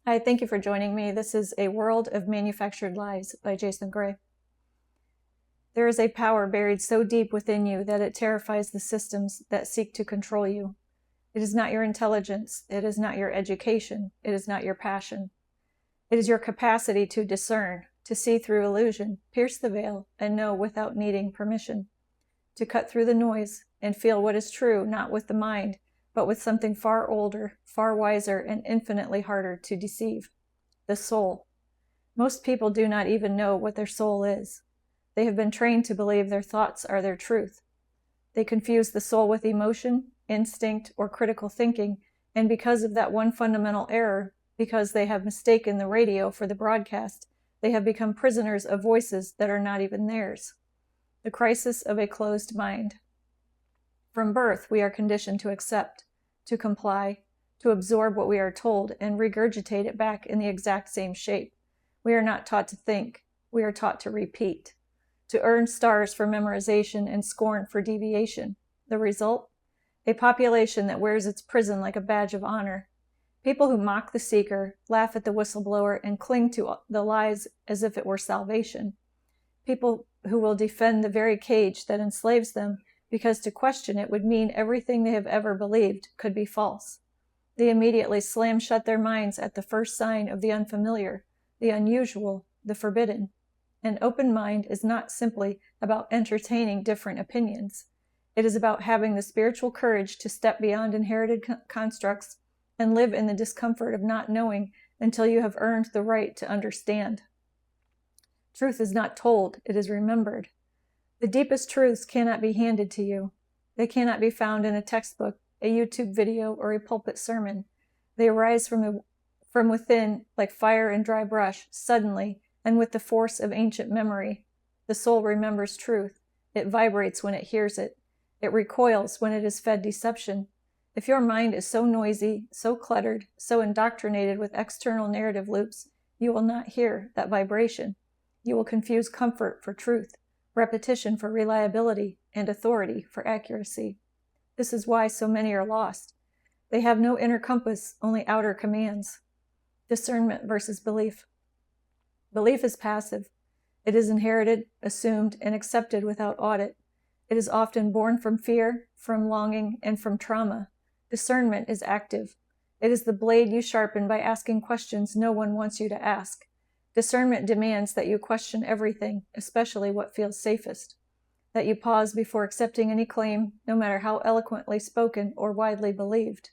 Hi, thank you for joining me. This is A World of Manufactured Lies by Jason Gray. There is a power buried so deep within you that it terrifies the systems that seek to control you. It is not your intelligence. It is not your education. It is not your passion. It is your capacity to discern, to see through illusion, pierce the veil, and know without needing permission, to cut through the noise and feel what is true, not with the mind, but with something far older, far wiser, and infinitely harder to deceive: the soul. Most people do not even know what their soul is. They have been trained to believe their thoughts are their truth. They confuse the soul with emotion, instinct, or critical thinking, and because of that one fundamental error, because they have mistaken the radio for the broadcast, they have become prisoners of voices that are not even theirs. The crisis of a closed mind. From birth, we are conditioned to accept, to comply, to absorb what we are told and regurgitate it back in the exact same shape. We are not taught to think. We are taught to repeat, to earn stars for memorization and scorn for deviation. The result? A population that wears its prison like a badge of honor. People who mock the seeker, laugh at the whistleblower, and cling to the lies as if it were salvation. People who will defend the very cage that enslaves them, because to question it would mean everything they have ever believed could be false. They immediately slam shut their minds at the first sign of the unfamiliar, the unusual, the forbidden. An open mind is not simply about entertaining different opinions. It is about having the spiritual courage to step beyond inherited constructs and live in the discomfort of not knowing until you have earned the right to understand. Truth is not told, it is remembered. The deepest truths cannot be handed to you. They cannot be found in a textbook, a YouTube video, or a pulpit sermon. They arise from within like fire and dry brush, suddenly, and with the force of ancient memory. The soul remembers truth. It vibrates when it hears it. It recoils when it is fed deception. If your mind is so noisy, so cluttered, so indoctrinated with external narrative loops, you will not hear that vibration. You will confuse comfort for truth, repetition for reliability, and authority for accuracy. This is why so many are lost. They have no inner compass, only outer commands. Discernment versus belief. Belief is passive. It is inherited, assumed, and accepted without audit. It is often born from fear, from longing, and from trauma. Discernment is active. It is the blade you sharpen by asking questions no one wants you to ask. Discernment demands that you question everything, especially what feels safest. That you pause before accepting any claim, no matter how eloquently spoken or widely believed.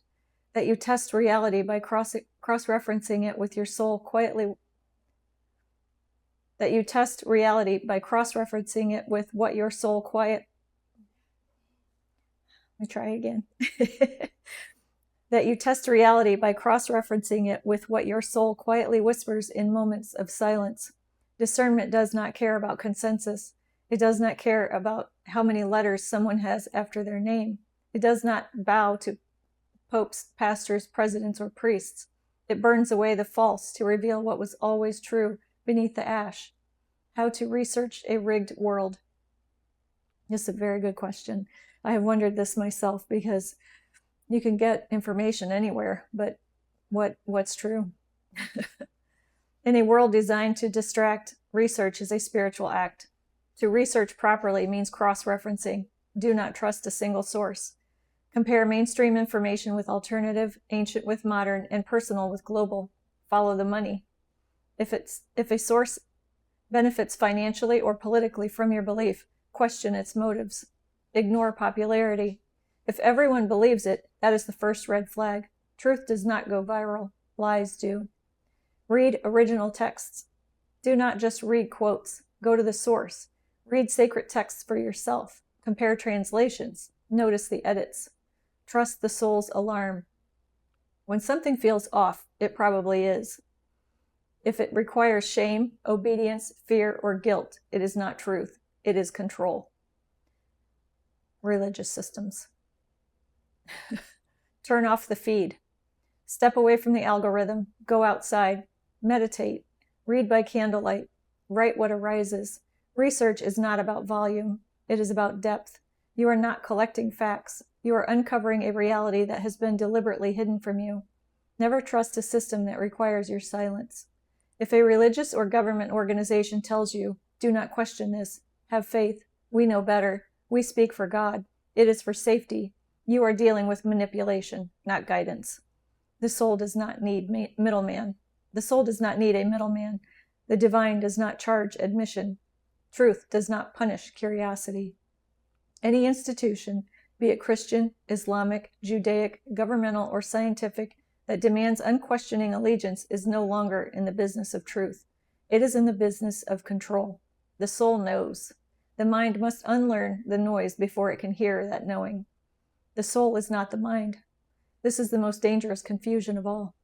That you test reality by cross-referencing it with your soul quietly. That you test reality by cross-referencing it with what your soul quiet. Let me try again. That you test reality by cross-referencing it with what your soul quietly whispers in moments of silence. Discernment does not care about consensus. It does not care about how many letters someone has after their name. It does not bow to popes, pastors, presidents, or priests. It burns away the false to reveal what was always true beneath the ash. How to research a rigged world. This is a very good question. I have wondered this myself because you can get information anywhere, but what's true? In a world designed to distract, research is a spiritual act. To research properly means cross-referencing. Do not trust a single source. Compare mainstream information with alternative, ancient with modern, and personal with global. Follow the money. If a source benefits financially or politically from your belief, question its motives. Ignore popularity. If everyone believes it, that is the first red flag. Truth does not go viral. Lies do. Read original texts. Do not just read quotes. Go to the source. Read sacred texts for yourself. Compare translations. Notice the edits. Trust the soul's alarm. When something feels off, it probably is. If it requires shame, obedience, fear, or guilt, it is not truth. It is control. Religious systems. Turn off the feed. Step away from the algorithm. Go outside. Meditate. Read by candlelight. Write what arises. Research is not about volume. It is about depth. You are not collecting facts. You are uncovering a reality that has been deliberately hidden from you. Never trust a system that requires your silence. If a religious or government organization tells you, do not question this, have faith, we know better, we speak for God, it is for safety, you are dealing with manipulation, not guidance. The soul does not need middleman. The soul does not need a middleman. The divine does not charge admission. Truth does not punish curiosity. Any institution, be it Christian, Islamic, Judaic, governmental, or scientific, that demands unquestioning allegiance is no longer in the business of truth. It is in the business of control. The soul knows. The mind must unlearn the noise before it can hear that knowing. The soul is not the mind. This is the most dangerous confusion of all.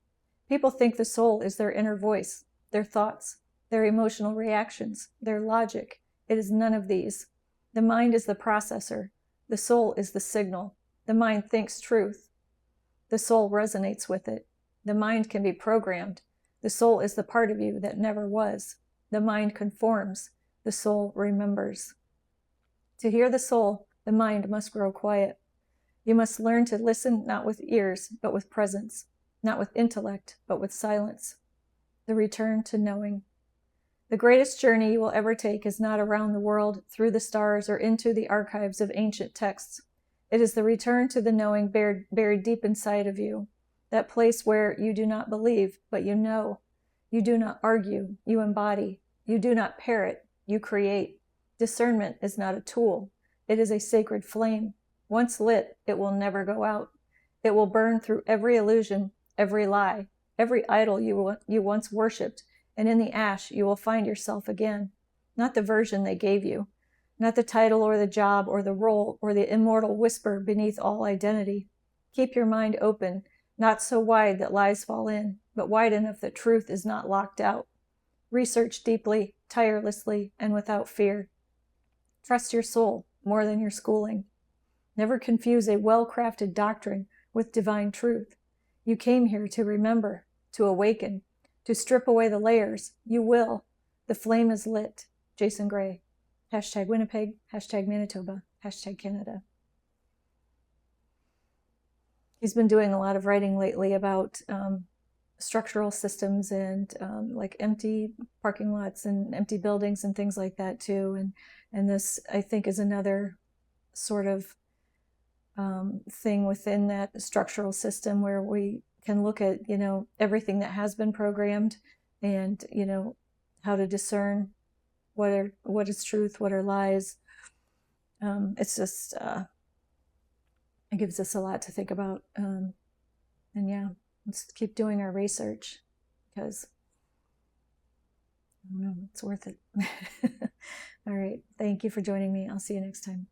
People think the soul is their inner voice, their thoughts, their emotional reactions, their logic. It is none of these. The mind is the processor. The soul is the signal. The mind thinks truth. The soul resonates with it. The mind can be programmed. The soul is the part of you that never was. The mind conforms. The soul remembers. To hear the soul, the mind must grow quiet. You must learn to listen not with ears, but with presence, not with intellect, but with silence. The return to knowing. The greatest journey you will ever take is not around the world, through the stars, or into the archives of ancient texts. It is the return to the knowing buried deep inside of you, that place where you do not believe, but you know. You do not argue, you embody. You do not parrot, you create. Discernment is not a tool. It is a sacred flame. Once lit, it will never go out. It will burn through every illusion, every lie, every idol you once worshipped, and in the ash you will find yourself again. Not the version they gave you, not the title or the job or the role or the immortal whisper beneath all identity. Keep your mind open, not so wide that lies fall in, but wide enough that truth is not locked out. Research deeply, tirelessly, and without fear. Trust your soul more than your schooling. Never confuse a well-crafted doctrine with divine truth. You came here to remember, to awaken, to strip away the layers. You will. The flame is lit. Jason Gray. #Winnipeg, #Manitoba, #Canada. He's been doing a lot of writing lately about structural systems and like empty parking lots and empty buildings and things like that too. And this, I think, is another sort of thing within that structural system where we can look at, everything that has been programmed and, how to discern what is truth, what are lies. It's just, it gives us a lot to think about. And yeah, let's keep doing our research because, I don't know, it's worth it. All right. Thank you for joining me. I'll see you next time.